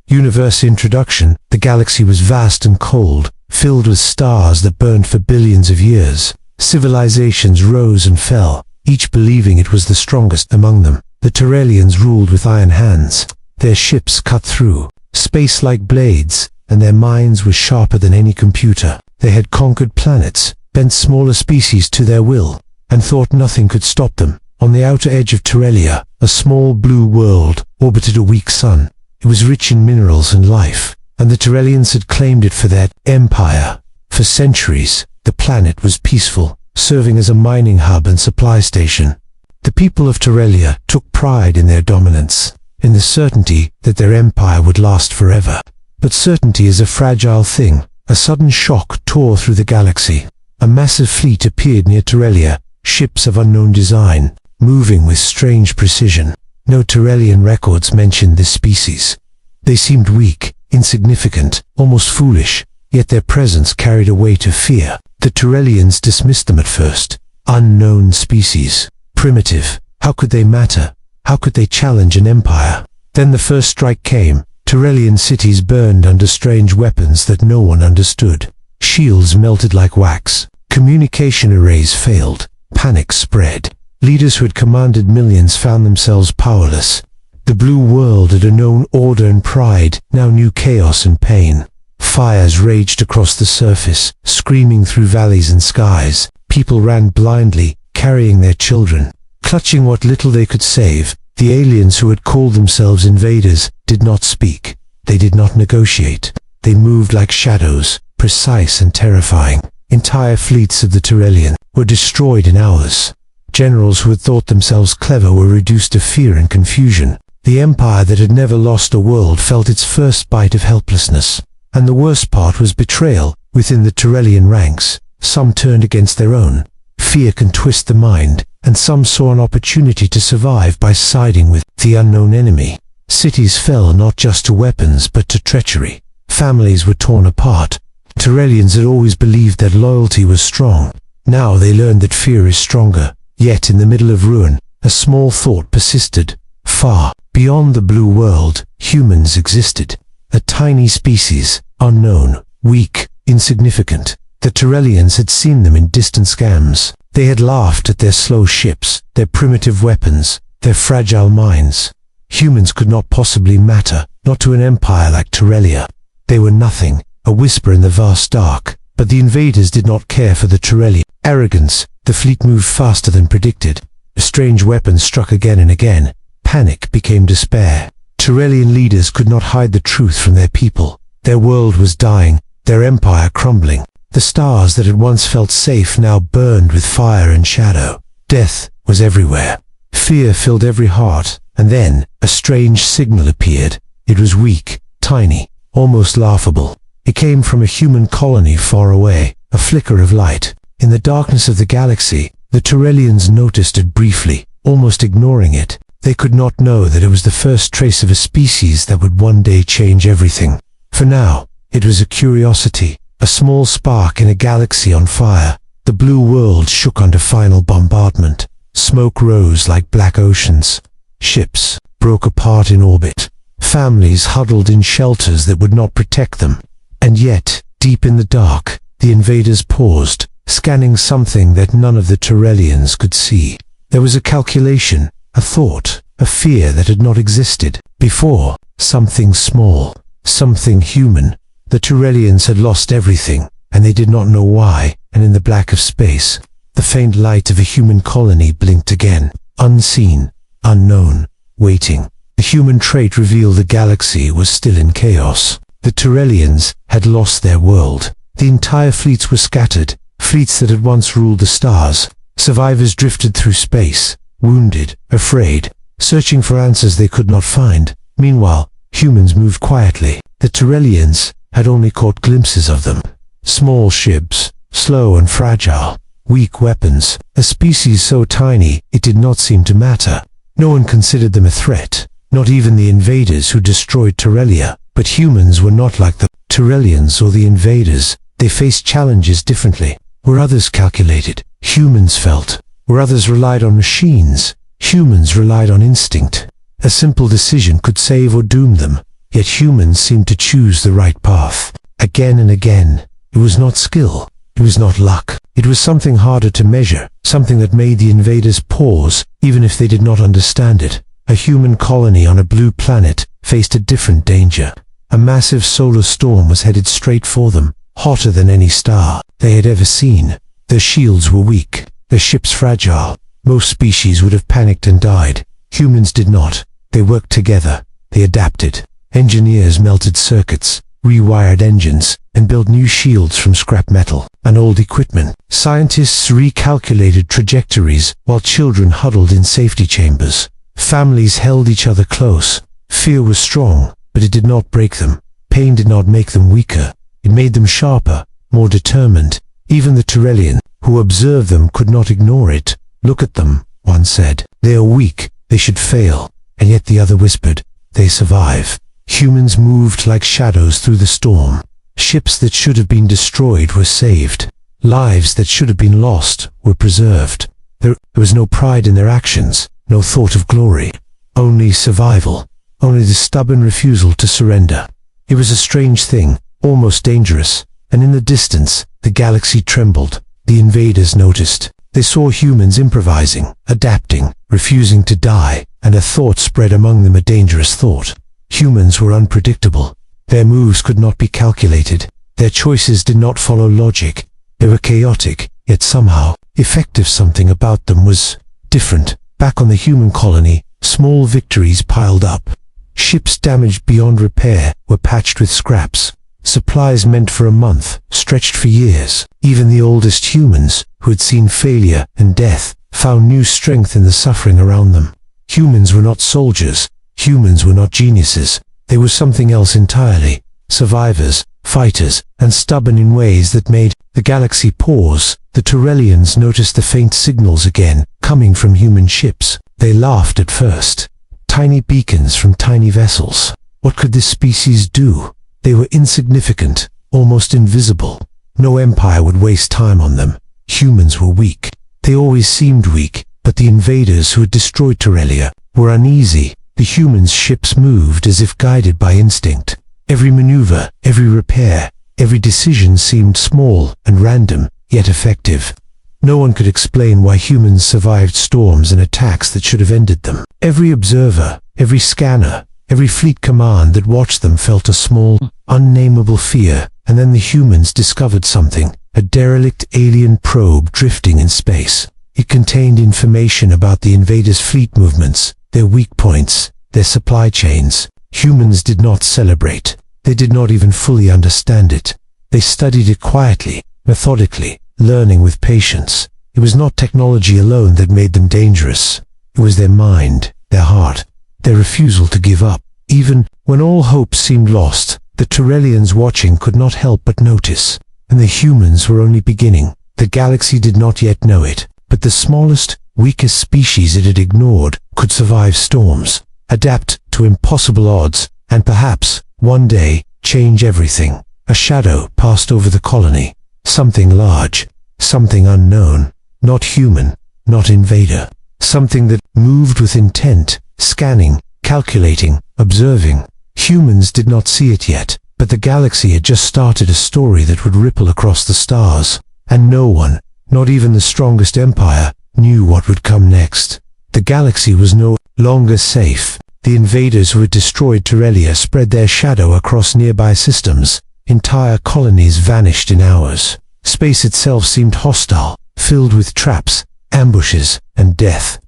Universe introduction. The galaxy was vast and cold, filled with stars that burned for billions of years. Civilizations rose and fell, each believing it was the strongest among them. The Turelians ruled with iron hands. Their ships cut through space like blades, and their minds were sharper than any computer. They had conquered planets, bent smaller species to their will, and thought nothing could stop them. On the outer edge of Turelia, a small blue world orbited a weak sun. It was rich in minerals and life, and the Turelians had claimed it for their empire. For centuries, the planet was peaceful, serving as a mining hub and supply station. The people of Turelia took pride in their dominance, in the certainty that their empire would last forever. But certainty is a fragile thing. A sudden shock tore through the galaxy. A massive fleet appeared near Turelia, ships of unknown design, moving with strange precision. No Turelian records mentioned this species. They seemed weak, insignificant, almost foolish, yet their presence carried a weight of fear. The Turelians dismissed them at first. Unknown species. Primitive. How could they matter? How could they challenge an empire? Then the first strike came. Turelian cities burned under strange weapons that no one understood. Shields melted like wax. Communication arrays failed. Panic spread. Leaders who had commanded millions found themselves powerless. The blue world that had known order and pride now knew chaos and pain. Fires raged across the surface, screaming through valleys and skies. People ran blindly, carrying their children. Clutching what little they could save, the aliens who had called themselves invaders did not speak. They did not negotiate. They moved like shadows, precise and terrifying. Entire fleets of the Turelian were destroyed in hours. Generals who had thought themselves clever were reduced to fear and confusion. The empire that had never lost a world felt its first bite of helplessness. And the worst part was betrayal within the Turelian ranks. Some turned against their own. Fear can twist the mind, and some saw an opportunity to survive by siding with the unknown enemy. Cities fell not just to weapons but to treachery. Families were torn apart. Turelians had always believed that loyalty was strong. Now they learned that fear is stronger. Yet in the middle of ruin, a small thought persisted. Far beyond the blue world, humans existed. A tiny species, unknown, weak, insignificant. The Turelians had seen them in distant scams. They had laughed at their slow ships, their primitive weapons, their fragile minds. Humans could not possibly matter, not to an empire like Turelia. They were nothing, a whisper in the vast dark. But the invaders did not care for the Turelian arrogance. The fleet moved faster than predicted. Strange weapons struck again and again. Panic became despair. Turelian leaders could not hide the truth from their people. Their world was dying, their empire crumbling. The stars that had once felt safe now burned with fire and shadow. Death was everywhere. Fear filled every heart, and then a strange signal appeared. It was weak, tiny, almost laughable. It came from a human colony far away, a flicker of light. In the darkness of the galaxy, the Turelians noticed it briefly, almost ignoring it. They could not know that it was the first trace of a species that would one day change everything. For now, it was a curiosity, a small spark in a galaxy on fire. The blue world shook under final bombardment. Smoke rose like black oceans. Ships broke apart in orbit. Families huddled in shelters that would not protect them. And yet, deep in the dark, the invaders paused, scanning something that none of the Turelians could see. There was a calculation, a thought, a fear that had not existed before. Something small, something human. The Turelians had lost everything, and they did not know why, and in the black of space, the faint light of a human colony blinked again. Unseen, unknown, waiting. The human trait revealed the galaxy was still in chaos. The Turelians had lost their world. The entire fleets were scattered, fleets that had once ruled the stars. Survivors drifted through space, wounded, afraid, searching for answers they could not find. Meanwhile, humans moved quietly. The Turelians had only caught glimpses of them. Small ships, slow and fragile, weak weapons, a species so tiny it did not seem to matter. No one considered them a threat, not even the invaders who destroyed Turelia. But humans were not like the Turelians or the invaders. They faced challenges differently. Where others calculated, humans felt. Where others relied on machines, humans relied on instinct. A simple decision could save or doom them. yet humans seemed to choose the right path. Again and again. It was not skill. It was not luck. It was something harder to measure, something that made the invaders pause, even if they did not understand it. A human colony on a blue planet faced a different danger. A massive solar storm was headed straight for them, hotter than any star they had ever seen. Their shields were weak, their ships fragile. Most species would have panicked and died. Humans did not. They worked together. They adapted. Engineers melted circuits, rewired engines, and built new shields from scrap metal and old equipment. Scientists recalculated trajectories while children huddled in safety chambers. Families held each other close. Fear was strong, but it did not break them. Pain did not make them weaker. It made them sharper, more determined. Even the Turellian, who observed them, could not ignore it. "Look at them," one said. "They are weak. They should fail." And yet the other whispered, "They survive." Humans moved like shadows through the storm. Ships that should have been destroyed were saved. Lives that should have been lost were preserved. There was no pride in their actions, no thought of glory. Only survival. Only the stubborn refusal to surrender. It was a strange thing, almost dangerous, and in the distance, the galaxy trembled. The invaders noticed. They saw humans improvising, adapting, refusing to die, and a thought spread among them, a dangerous thought. Humans were unpredictable. Their moves could not be calculated. Their choices did not follow logic. They were chaotic, yet somehow effective. Something about them was different. Back on the human colony, small victories piled up. Ships damaged beyond repair were patched with scraps. Supplies meant for a month stretched for years. Even the oldest humans, who had seen failure and death, found new strength in the suffering around them. Humans were not soldiers. Humans were not geniuses. They were something else entirely. Survivors, fighters, and stubborn in ways that made the galaxy pause. The Turellians noticed the faint signals again, coming from human ships. They laughed at first. Tiny beacons from tiny vessels. What could this species do? They were insignificant, almost invisible. No empire would waste time on them. Humans were weak. They always seemed weak, but the invaders who had destroyed Turellia were uneasy. The humans' ships moved as if guided by instinct. Every maneuver, every repair, every decision seemed small and random, yet effective. No one could explain why humans survived storms and attacks that should have ended them. Every observer, every scanner, every fleet command that watched them felt a small, unnameable fear. And then the humans discovered something, a derelict alien probe drifting in space. It contained information about the invaders' fleet movements, their weak points, their supply chains. Humans did not celebrate. They did not even fully understand it. They studied it quietly, methodically, learning with patience. It was not technology alone that made them dangerous. It was their mind, their heart, their refusal to give up. Even when all hope seemed lost, the Turellians watching could not help but notice. And the humans were only beginning. The galaxy did not yet know it, but the smallest, weakest species it had ignored could survive storms, adapt to impossible odds, and perhaps, one day, change everything. A shadow passed over the colony. Something large, something unknown, not human, not invader. Something that moved with intent, scanning, calculating, observing. Humans did not see it yet, but the galaxy had just started a story that would ripple across the stars. And no one, not even the strongest empire, knew what would come next. The galaxy was no longer safe. The invaders who had destroyed Turellia spread their shadow across nearby systems. Entire colonies vanished in hours. Space itself seemed hostile, filled with traps, ambushes, and death.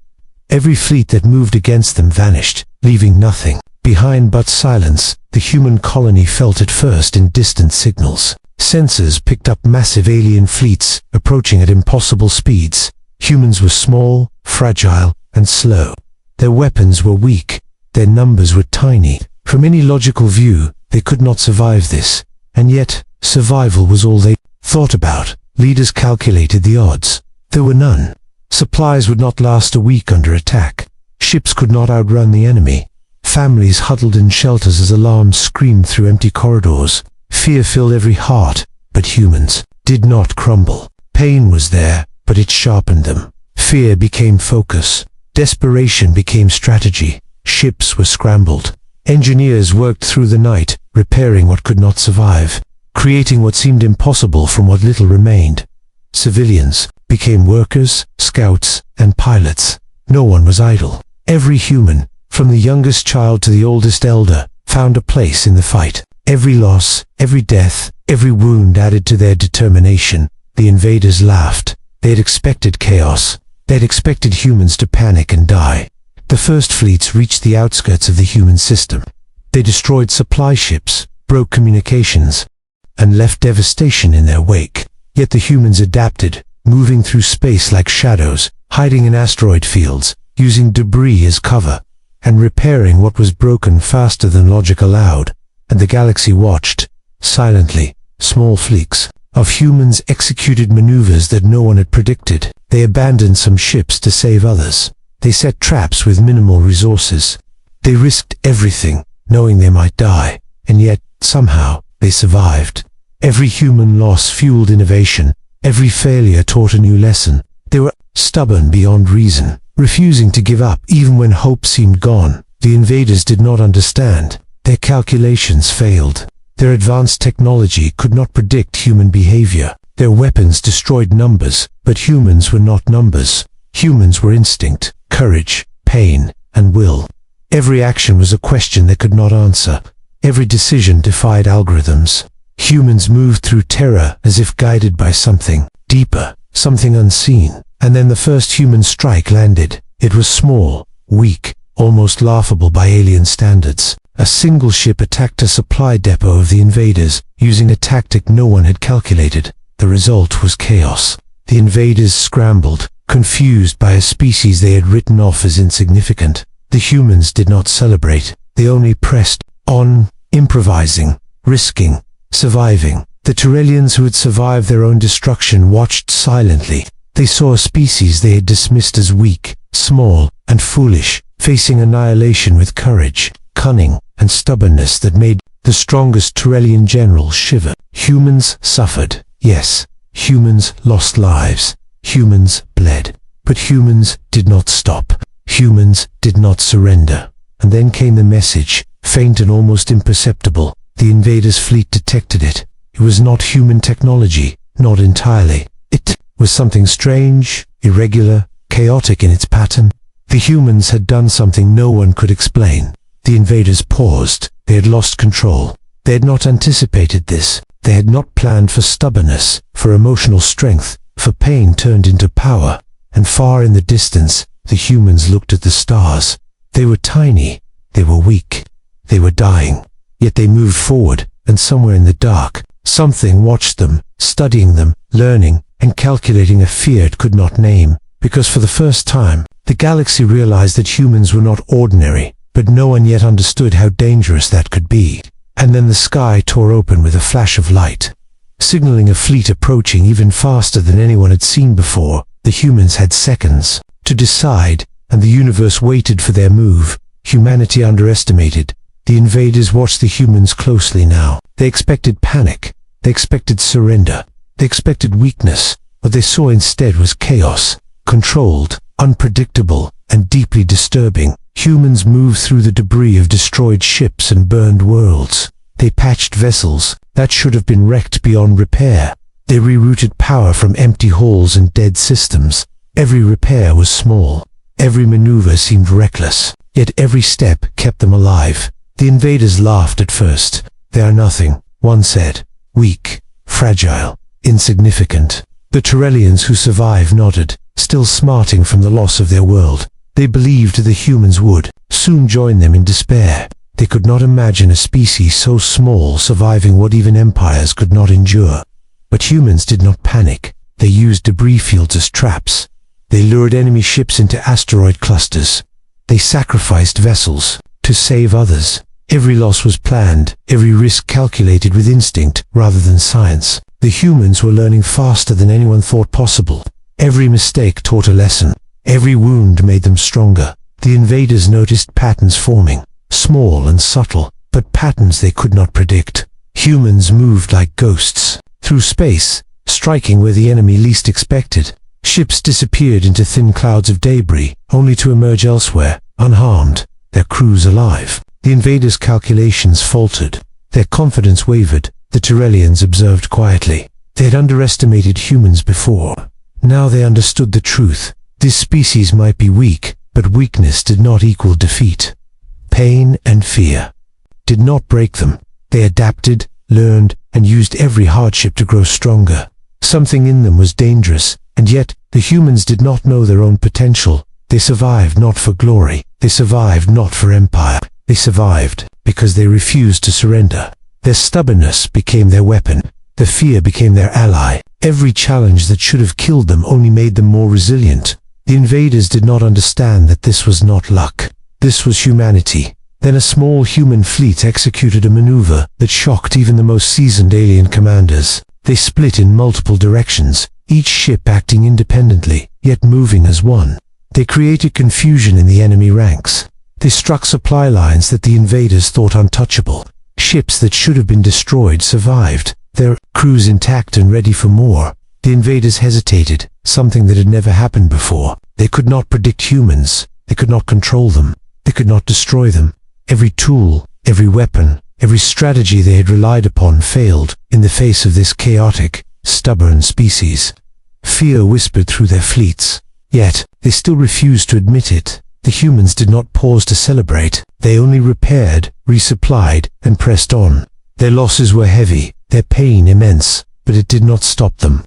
Every fleet that moved against them vanished, leaving nothing behind but silence. The human colony felt it first in distant signals. Sensors picked up massive alien fleets approaching at impossible speeds. Humans were small, fragile, and slow. Their weapons were weak. Their numbers were tiny. From any logical view, they could not survive this. And yet, survival was all they thought about. Leaders calculated the odds. There were none. Supplies would not last a week under attack. Ships could not outrun the enemy. Families huddled in shelters as alarms screamed through empty corridors. Fear filled every heart, but humans did not crumble. Pain was there, but it sharpened them. Fear became focus. Desperation became strategy. Ships were scrambled. Engineers worked through the night, repairing what could not survive, creating what seemed impossible from what little remained. Civilians became workers, scouts, and pilots. No one was idle. Every human, from the youngest child to the oldest elder, found a place in the fight. Every loss, every death, every wound added to their determination. The invaders laughed. They had expected chaos. They had expected humans to panic and die. The first fleets reached the outskirts of the human system. They destroyed supply ships, broke communications, and left devastation in their wake. Yet the humans adapted, moving through space like shadows, hiding in asteroid fields, using debris as cover, and repairing what was broken faster than logic allowed. And the galaxy watched, silently. Small fleets of humans executed maneuvers that no one had predicted. They abandoned some ships to save others. They set traps with minimal resources. They risked everything, knowing they might die, and yet, somehow, they survived. Every human loss fueled innovation. Every failure taught a new lesson. They were stubborn beyond reason, refusing to give up even when hope seemed gone. The invaders did not understand. Their calculations failed. Their advanced technology could not predict human behavior. Their weapons destroyed numbers, but humans were not numbers. Humans were instinct, courage, pain, and will. Every action was a question they could not answer. Every decision defied algorithms. Humans moved through terror as if guided by something deeper, something unseen. And then the first human strike landed. It was small, weak, almost laughable by alien standards. A single ship attacked a supply depot of the invaders, using a tactic no one had calculated. The result was chaos. The invaders scrambled, confused by a species they had written off as insignificant. The humans did not celebrate. They only pressed on, improvising, risking, surviving. The Tyrellians who had survived their own destruction watched silently. They saw a species they had dismissed as weak, small, and foolish, facing annihilation with courage, cunning, and stubbornness that made the strongest Tyrellian general shiver. Humans suffered. Yes, humans lost lives. Humans bled. But humans did not stop. Humans did not surrender. And then came the message, faint and almost imperceptible. The invaders' fleet detected it. It was not human technology, not entirely. It was something strange, irregular, chaotic in its pattern. The humans had done something no one could explain. The invaders paused. They had lost control. They had not anticipated this. They had not planned for stubbornness, for emotional strength, for pain turned into power. And far in the distance, the humans looked at the stars. They were tiny. They were weak. They were dying. Yet they moved forward, and somewhere in the dark, something watched them, studying them, learning, and calculating a fear it could not name. Because for the first time, the galaxy realized that humans were not ordinary, but no one yet understood how dangerous that could be. And then the sky tore open with a flash of light, signaling a fleet approaching even faster than anyone had seen before. The humans had seconds to decide, and the universe waited for their move. Humanity underestimated. The invaders watched the humans closely now. They expected panic. They expected surrender. They expected weakness. What they saw instead was chaos, controlled, unpredictable, and deeply disturbing. Humans moved through the debris of destroyed ships and burned worlds. They patched vessels that should have been wrecked beyond repair. They rerouted power from empty halls and dead systems. Every repair was small. Every maneuver seemed reckless. Yet every step kept them alive. The invaders laughed at first. They are nothing, one said. Weak, fragile, insignificant. The Tyrellians who survived nodded, still smarting from the loss of their world. They believed the humans would soon join them in despair. They could not imagine a species so small surviving what even empires could not endure. But humans did not panic. They used debris fields as traps. They lured enemy ships into asteroid clusters. They sacrificed vessels to save others. Every loss was planned, every risk calculated with instinct rather than science. The humans were learning faster than anyone thought possible. Every mistake taught a lesson. Every wound made them stronger. The invaders noticed patterns forming, small and subtle, but patterns they could not predict. Humans moved like ghosts through space, striking where the enemy least expected. Ships disappeared into thin clouds of debris, only to emerge elsewhere, unharmed, their crews alive. The invaders' calculations faltered. Their confidence wavered. The Tyrellians observed quietly. They had underestimated humans before. Now they understood the truth. This species might be weak, but weakness did not equal defeat. Pain and fear did not break them. They adapted, learned, and used every hardship to grow stronger. Something in them was dangerous, and yet the humans did not know their own potential. They survived not for glory. They survived not for empire. They survived because they refused to surrender. Their stubbornness became their weapon. Their fear became their ally. Every challenge that should have killed them only made them more resilient. The invaders did not understand that this was not luck. This was humanity. Then a small human fleet executed a maneuver that shocked even the most seasoned alien commanders. They split in multiple directions, each ship acting independently, yet moving as one. They created confusion in the enemy ranks. They struck supply lines that the invaders thought untouchable. Ships that should have been destroyed survived, their crews intact and ready for more. The invaders hesitated, something that had never happened before. They could not predict humans. They could not control them. They could not destroy them. Every tool, every weapon, every strategy they had relied upon failed in the face of this chaotic, stubborn species. Fear whispered through their fleets. Yet, they still refused to admit it. The humans did not pause to celebrate. They only repaired, resupplied, and pressed on. Their losses were heavy, their pain immense, but it did not stop them.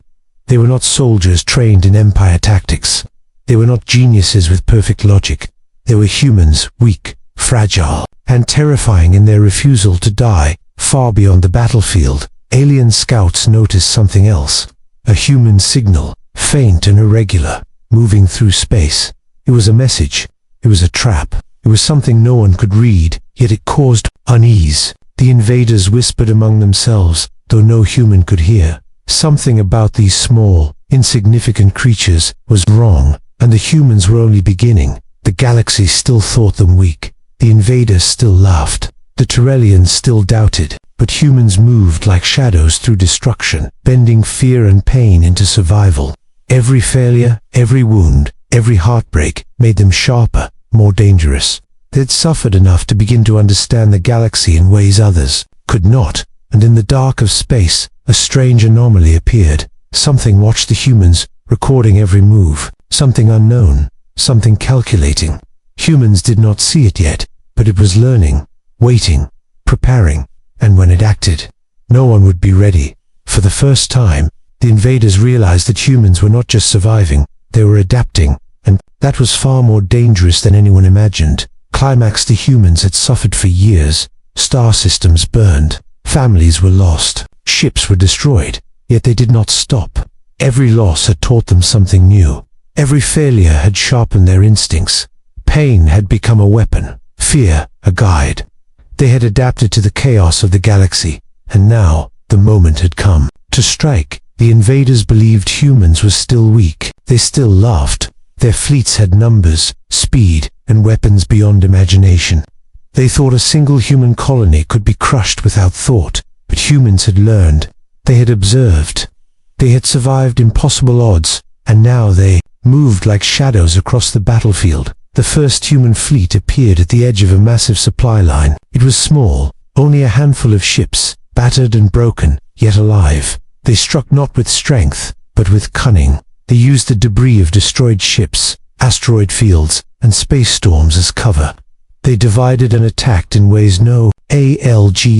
They were not soldiers trained in empire tactics. They were not geniuses with perfect logic. They were humans, weak, fragile, and terrifying in their refusal to die. Far beyond the battlefield, alien scouts noticed something else. A human signal, faint and irregular, moving through space. It was a message. It was a trap. It was something no one could read, yet it caused unease. The invaders whispered among themselves, though no human could hear. Something about these small, insignificant creatures was wrong, and the humans were only beginning. The galaxy still thought them weak. The invaders still laughed. The Tyrellians still doubted. But humans moved like shadows through destruction, bending fear and pain into survival. Every failure, every wound, every heartbreak made them sharper, more dangerous. They'd suffered enough to begin to understand the galaxy in ways others could not, and in the dark of space, a strange anomaly appeared. Something watched the humans, recording every move, something unknown, something calculating. Humans did not see it yet, but it was learning, waiting, preparing, and when it acted, no one would be ready. For the first time, the invaders realized that humans were not just surviving, they were adapting, and that was far more dangerous than anyone imagined. Climax: the humans had suffered for years. Star systems burned, families were lost, ships were destroyed, yet they did not stop. Every loss had taught them something new. Every failure had sharpened their instincts. Pain had become a weapon, fear a guide. They had adapted to the chaos of the galaxy, and now the moment had come to strike. The invaders believed humans were still weak. They still laughed. Their fleets had numbers, speed, and weapons beyond imagination. They thought a single human colony could be crushed without thought, but humans had learned. They had observed. They had survived impossible odds, and now they moved like shadows across the battlefield. The first human fleet appeared at the edge of a massive supply line. It was small, only a handful of ships, battered and broken, yet alive. They struck not with strength, but with cunning. They used the debris of destroyed ships, asteroid fields, and space storms as cover. They divided and attacked in ways no algorithm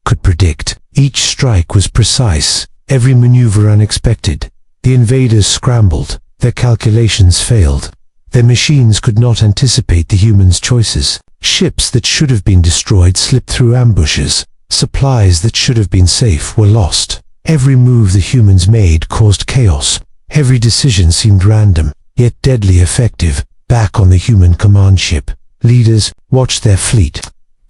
could predict. Each strike was precise, every maneuver unexpected. The invaders scrambled. Their calculations failed. Their machines could not anticipate the humans' choices. Ships that should have been destroyed slipped through ambushes. Supplies that should have been safe were lost. Every move the humans made caused chaos. Every decision seemed random, yet deadly effective. Back on the human command ship, leaders watched their fleet.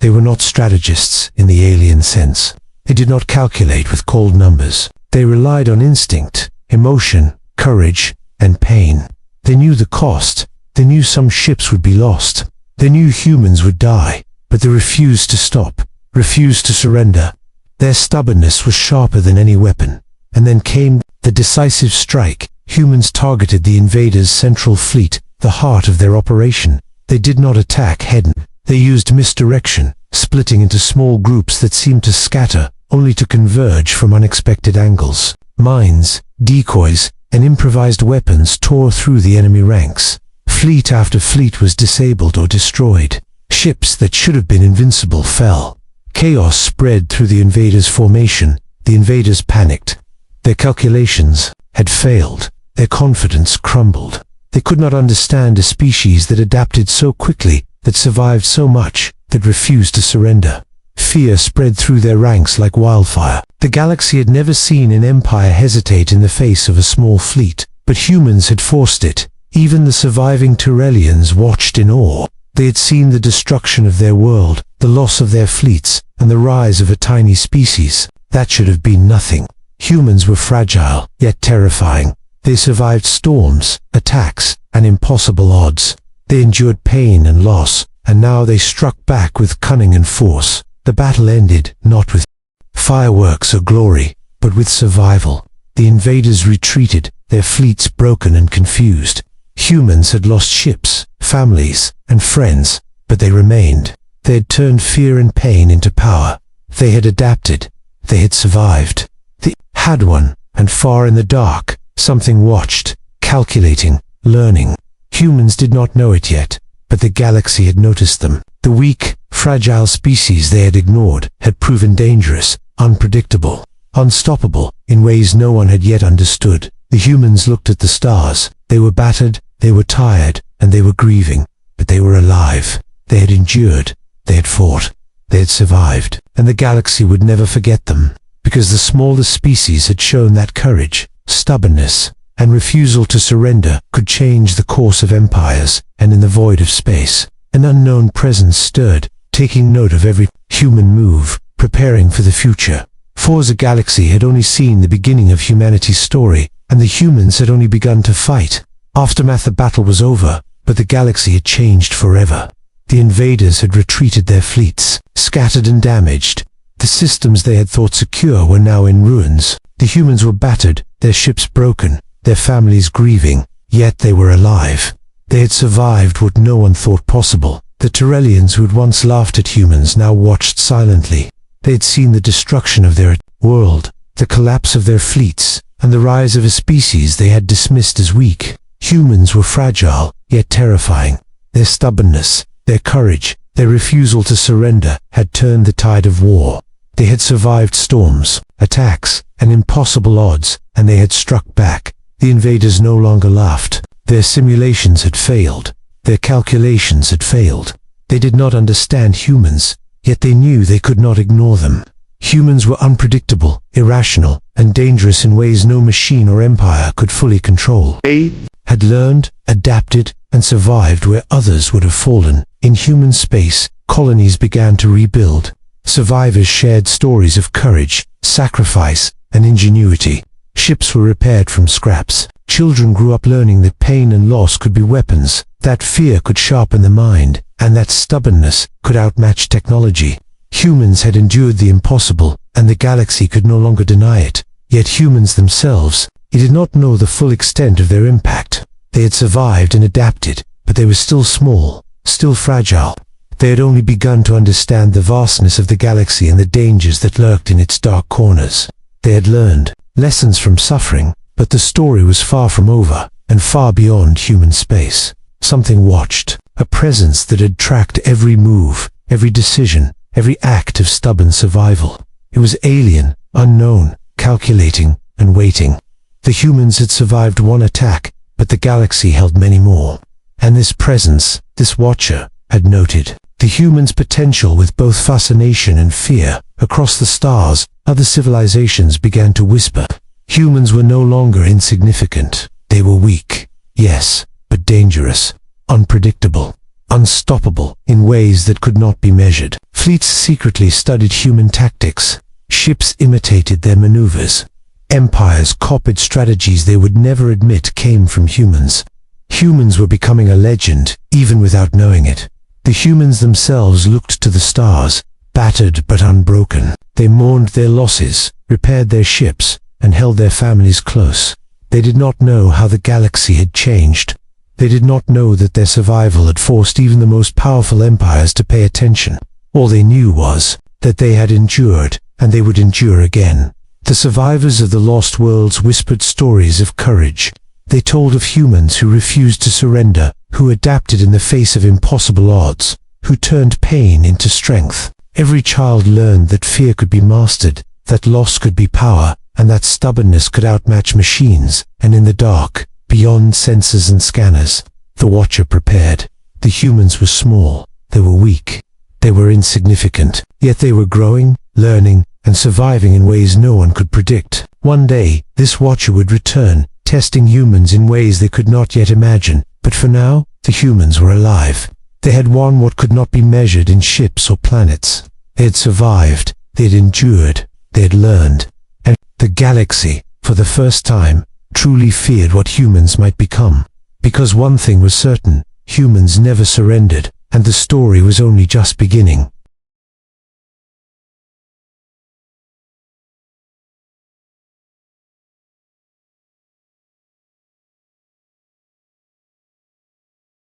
They were not strategists in the alien sense. They did not calculate with cold numbers. They relied on instinct, emotion, courage, and pain. They knew the cost. They knew some ships would be lost. They knew humans would die, but they refused to stop, refused to surrender. Their stubbornness was sharper than any weapon. And then came the decisive strike. Humans targeted the invaders' central fleet, the heart of their operation. They did not attack head-on. They used misdirection, splitting into small groups that seemed to scatter, only to converge from unexpected angles. Mines, decoys, and improvised weapons tore through the enemy ranks. Fleet after fleet was disabled or destroyed. Ships that should have been invincible fell. Chaos spread through the invaders' formation. The invaders panicked. Their calculations had failed. Their confidence crumbled. They could not understand a species that adapted so quickly, that survived so much, that refused to surrender. Fear spread through their ranks like wildfire. The galaxy had never seen an empire hesitate in the face of a small fleet, but humans had forced it. Even the surviving Tyrellians watched in awe. They had seen the destruction of their world, the loss of their fleets, and the rise of a tiny species. That should have been nothing. Humans were fragile, yet terrifying. They survived storms, attacks, and impossible odds. They endured pain and loss, and now they struck back with cunning and force. The battle ended, not with fireworks or glory, but with survival. The invaders retreated, their fleets broken and confused. Humans had lost ships, families, and friends, but they remained. They had turned fear and pain into power. They had adapted. They had survived. They had won, and far in the dark, something watched, calculating, learning. Humans did not know it yet, but the galaxy had noticed them. The weak, fragile species they had ignored had proven dangerous, unpredictable, unstoppable, in ways no one had yet understood. The humans looked at the stars. They were battered, they were tired, and they were grieving, but they were alive. They had endured, they had fought, they had survived, and the galaxy would never forget them, because the smallest species had shown that courage, stubbornness, and refusal to surrender could change the course of empires. And in the void of space, an unknown presence stirred, taking note of every human move, preparing for the future. Forza Galaxy had only seen the beginning of humanity's story, and the humans had only begun to fight. Aftermath the battle was over, but the galaxy had changed forever. The invaders had retreated their fleets, scattered and damaged. The systems they had thought secure were now in ruins. The humans were battered, their ships broken, their families grieving, yet they were alive. They had survived what no one thought possible. The Tyrellians who had once laughed at humans now watched silently. They had seen the destruction of their world, the collapse of their fleets, and the rise of a species they had dismissed as weak. Humans were fragile, yet terrifying. Their stubbornness, their courage, their refusal to surrender had turned the tide of war. They had survived storms, attacks, and impossible odds, and they had struck back. The invaders no longer laughed. Their simulations had failed. Their calculations had failed. They did not understand humans, yet they knew they could not ignore them. Humans were unpredictable, irrational, and dangerous in ways no machine or empire could fully control. They had learned, adapted, and survived where others would have fallen. In human space, colonies began to rebuild. Survivors shared stories of courage, sacrifice, and ingenuity. Ships were repaired from scraps. Children grew up learning that pain and loss could be weapons, that fear could sharpen the mind, and that stubbornness could outmatch technology. Humans had endured the impossible, and the galaxy could no longer deny it. Yet humans themselves, they did not know the full extent of their impact. They had survived and adapted, but they were still small, still fragile. They had only begun to understand the vastness of the galaxy and the dangers that lurked in its dark corners. They had learned lessons from suffering, but the story was far from over, and far beyond human space. Something watched, a presence that had tracked every move, every decision, every act of stubborn survival. It was alien, unknown, calculating, and waiting. The humans had survived one attack, but the galaxy held many more. And this presence, this watcher, had noted the humans' potential with both fascination and fear. Across the stars, other civilizations began to whisper. Humans were no longer insignificant. They were weak, yes, but dangerous, unpredictable, unstoppable in ways that could not be measured. Fleets secretly studied human tactics. Ships imitated their maneuvers. Empires copied strategies they would never admit came from humans. Humans were becoming a legend, even without knowing it. The humans themselves looked to the stars, battered but unbroken. They mourned their losses, repaired their ships, and held their families close. They did not know how the galaxy had changed, They did not know that their survival had forced even the most powerful empires to pay attention. All they knew was that they had endured, and they would endure again. The survivors of the lost worlds whispered stories of courage. They told of humans who refused to surrender, who adapted in the face of impossible odds, who turned pain into strength. Every child learned that fear could be mastered, that loss could be power, and that stubbornness could outmatch machines. And in the dark, beyond sensors and scanners, the Watcher prepared. The humans were small, they were weak, they were insignificant, yet they were growing, learning, and surviving in ways no one could predict. One day, this Watcher would return, testing humans in ways they could not yet imagine. But for now, the humans were alive. They had won what could not be measured in ships or planets. They had survived, they had endured, they had learned. And the galaxy, for the first time, truly feared what humans might become. Because one thing was certain, humans never surrendered, and the story was only just beginning.